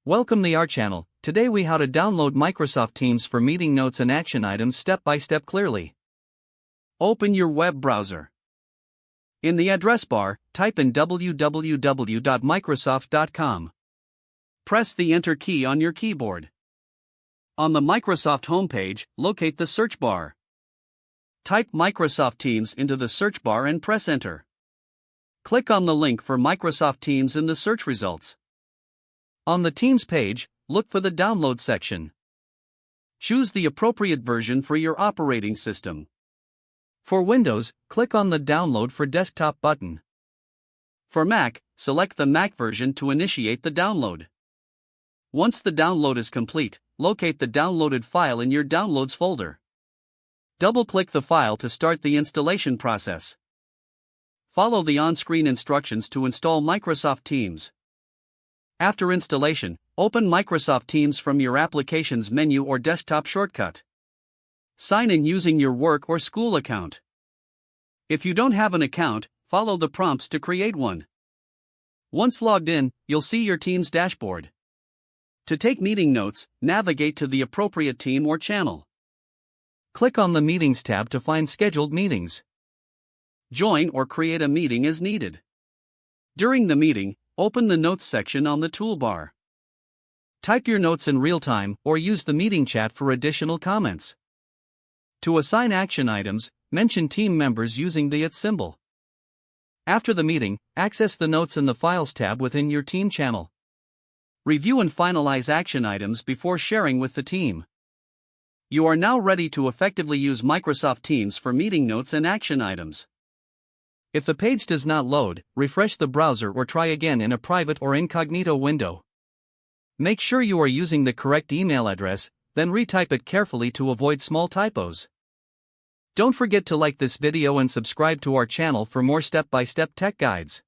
Welcome to our channel. Today we how to download Microsoft Teams for meeting notes and action items step by step clearly. Open your web browser. In the address bar, type in www.microsoft.com. Press the Enter key on your keyboard. On the Microsoft homepage, locate the search bar. Type Microsoft Teams into the search bar and press Enter. Click on the link for Microsoft Teams in the search results. On the Teams page, look for the Download section. Choose the appropriate version for your operating system. For Windows, click on the Download for Desktop button. For Mac, select the Mac version to initiate the download. Once the download is complete, locate the downloaded file in your Downloads folder. Double-click the file to start the installation process. Follow the on-screen instructions to install Microsoft Teams. After installation, open Microsoft Teams from your Applications menu or desktop shortcut. Sign in using your work or school account. If you don't have an account, follow the prompts to create one. Once logged in, you'll see your Teams dashboard. To take meeting notes, navigate to the appropriate team or channel. Click on the Meetings tab to find scheduled meetings. Join or create a meeting as needed. During the meeting, open the Notes section on the toolbar. Type your notes in real time or use the meeting chat for additional comments. To assign action items, mention team members using the @ symbol. After the meeting, access the Notes in the Files tab within your team channel. Review and finalize action items before sharing with the team. You are now ready to effectively use Microsoft Teams for meeting notes and action items. If the page does not load, refresh the browser or try again in a private or incognito window. Make sure you are using the correct email address, then retype it carefully to avoid small typos. Don't forget to like this video and subscribe to our channel for more step-by-step tech guides.